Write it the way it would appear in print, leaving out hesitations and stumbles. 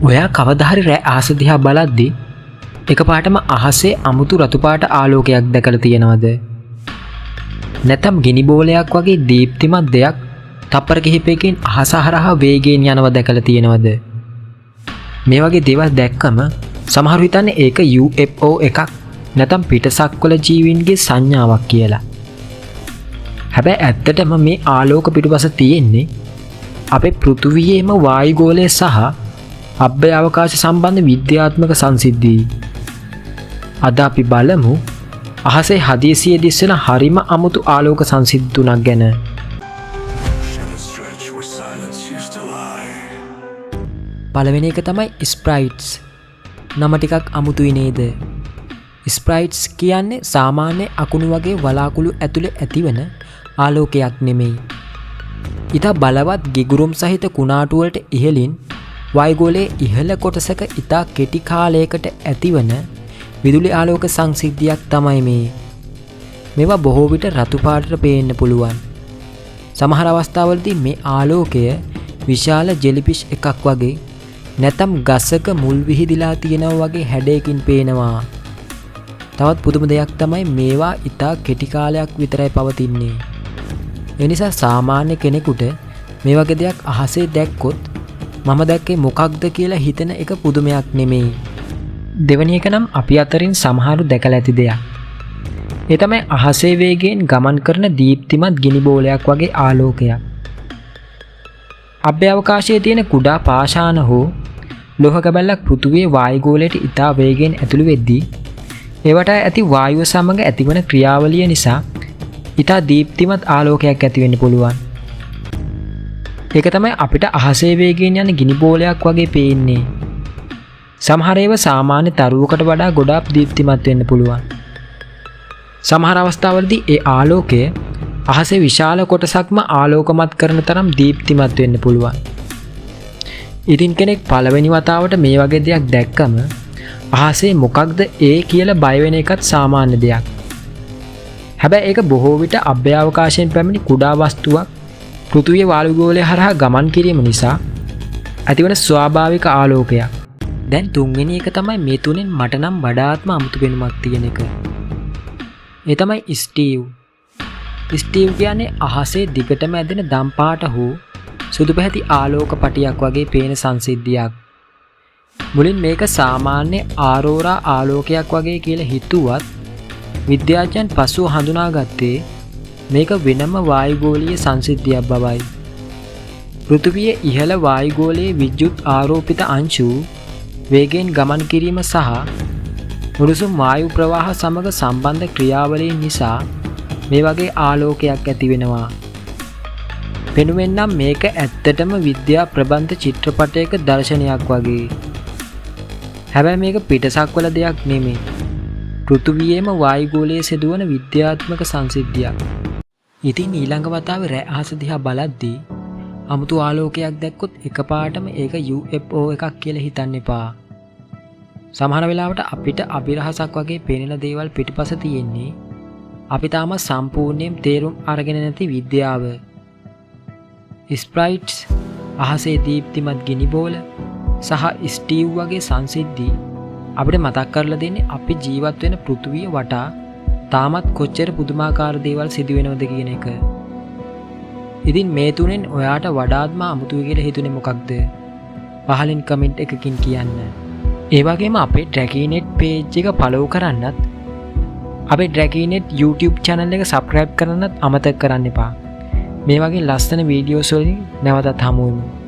ඔයා කවදා හරි රෑ අහස දිහා බලද්දී එකපාරටම අහසේ අමුතු රතු පාට ආලෝකයක් දැකලා තියෙනවද? නැත්නම් ගිනි බෝලයක් වගේ දීප්තිමත් දෙයක් තප්පර කිහිපයකින් අහස හරහා වේගයෙන් යනවා දැකලා තියෙනවද? මේ වගේ දේවල් දැක්කම සමහරු හිතන්නේ ඒක UFO එකක් නැත්නම් පිටසක්වල ජීවීන්ගේ සංඥාවක් කියලා. හැබැයි ඇත්තටම මේ ආලෝක පිටුපස තියෙන්නේ අපේ පෘථුවියේම වායුගෝලය සහ අභ්‍ය අවකාශ සම්බන්ධ විද්‍යාත්මක සංසිද්ධි. අද අපි බලමු අහසේ හදිසියේ දිස්සෙන හරිම අමුතු ආලෝක සංසිද්ධි තුනක් ගැන. පළවෙනි එක තමයි ස්ප්‍රයිට්ස්. නම ටිකක් අමුතුයි නේද? ස්ප්‍රයිට්ස් කියන්නේ සාමාන්‍ය අකුණු වගේ වලාකුළු ඇතුලේ ඇතිවන ආලෝකයක් නෙමෙයි. ඊට බලවත් ගිගුරුම් සහිත කුණාටු වලට ඉහළින් වායුගෝලයේ ඉහළ කොටසක ඉතා කෙටි කාලයකට ඇතිවන විදුලි ආලෝක සංසිද්ධියක් තමයි මේ. මේවා බොහෝ විට රතු පාටට පේන්න පුළුවන්. සමහර අවස්ථාවලදී මේ ආලෝකය විශාල ජෙලිෆිෂ් එකක් වගේ නැත්නම් ගසක මුල් විහිදිලා තියෙනවා වගේ හැඩයකින් පේනවා. තවත් පුදුම දෙයක් තමයි මේවා ඉතා කෙටි කාලයක් විතරයි පවතින්නේ. ඒ නිසා සාමාන්‍ය කෙනෙකුට මේ වගේ දෙයක් අහසේ දැක්කොත් මම දැක්කේ මොකක්ද කියලා හිතන එක පුදුමයක් නෙමෙයි. දෙවැනි එක නම් අපි අතරින් සමහරු දැකලා ඇති දෙයක්. ඒ තමයි අහසේ වේගයෙන් ගමන් කරන දීප්තිමත් ගිනි බෝලයක් වගේ ආලෝකයක්. අභ්‍යවකාශයේ තියෙන කුඩා පාෂාණ හෝ ලෝහ කැබැල්ලක් පෘථුවියේ වායුගෝලයට ඉතා වේගයෙන් ඇතුළු වෙද්දී ඒවට ඇති වායුව සමග ඇතිවන ක්‍රියාවලිය නිසා ඉතා දීප්තිමත් ආලෝකයක් ඇති වෙන්න පුළුවන්. ඒක තමයි අපිට අහසේ වේගයෙන් යන ගිනි බෝලයක් වගේ පේන්නේ. සමහර ඒවා සාමාන්‍ය තරුවකට වඩා ගොඩාක් දීප්තිමත් වෙන්න පුළුවන්. සමහර අවස්ථාවලදී ඒ ආලෝකය අහසේ විශාල කොටසක්ම ආලෝකමත් කරන තරම් දීප්තිමත් වෙන්න පුළුවන්. ඉතින් කෙනෙක් පළවෙනි වතාවට මේ වගේ දෙයක් දැක්කම අහසේ මොකක්ද ඒ කියලා බය වෙන එකත් සාමාන්‍ය දෙයක්. හැබැයි ඒක බොහෝ විට අභ්‍යවකාශයෙන් පැමිණි කුඩා වස්තුවක් පෘථුවියේ වායුගෝලය හරහා ගමන් කිරීම නිසා ඇතිවන ස්වාභාවික ආලෝකයක්. දැන් තුන්වෙනි එක තමයි මේ තුනෙන් මට නම් වඩාත්ම අමුතු වෙනමක් තියෙන එක. ඒ තමයි ස්ටීව්. ස්ටීව් කියන්නේ අහසේ දිගටම ඇදෙන දම් පාට හෝ සුදු පැහැති ආලෝක පටියක් වගේ පේන සංසිද්ධියක්. මුලින් මේක සාමාන්‍ය ආරෝරා ආලෝකයක් වගේ කියලා හිතුවත් විද්‍යාඥයන් පසුව හඳුනාගත්තේ මේක වෙනම වායුගෝලීය සංසිද්ධියක් බවයි. පෘථුවියේ ඉහළ වායුගෝලයේ විද්‍යුත් ආරෝපිත අංශු වේගයෙන් ගමන් කිරීම සහ උණුසුම් වායු ප්‍රවාහ සමග සම්බන්ධ ක්‍රියාවලීන් නිසා මේ වගේ ආලෝකයක් ඇති වෙනවා. පෙනුමෙන් නම් මේක ඇත්තටම විද්‍යා ප්‍රබන්ධ චිත්‍රපටයක දර්ශනයක් වගේ. හැබැයි මේක පිටසක්වල දෙයක් නෙමෙයි. පෘථුවියේම වායුගෝලයේ සිදුවන විද්‍යාත්මක සංසිද්ධියක්. ඉතින් ඊළඟ වතාවේ රෑ අහස දිහා බලද්දී අමුතු ආලෝකයක් දැක්කොත් එකපාරටම ඒක UFO එකක් කියලා හිතන්න එපා. සමහර වෙලාවට අපිට අභිරහසක් වගේ පේන දේවල් පිටිපස තියෙන්නේ අපි තාම සම්පූර්ණයෙන් තේරුම් අරගෙන නැති විද්‍යාව. ස්ප්‍රයිට්ස්, අහසේ දීප්තිමත් ගිනි බෝල සහ ස්ටීව් වගේ සංසිද්ධි අපිට මතක් කරලා දෙන්නේ අපි ජීවත් වෙන පෘථුවිය වටා තාමත් කොච්චර පුදුමාකාර දේවල් සිදු වෙනවද කියන එක. ඉතින් මේ තුනෙන් ඔයාට වඩාත්ම අමුතුයි කියලා හිතුනේ මොකක්ද? පහලින් කමෙන්ට් එකකින් කියන්න. ඒ වගේම අපේ ඩ්‍රැගීනෙට් page එක follow කරන්නත් අපේ ඩ්‍රැගීනෙට් YouTube channel එක subscribe කරන්නත් අමතක කරන්න එපා. මේ වගේ ලස්සන වීඩියෝස් වලින් නැවතත් හමු වෙමු.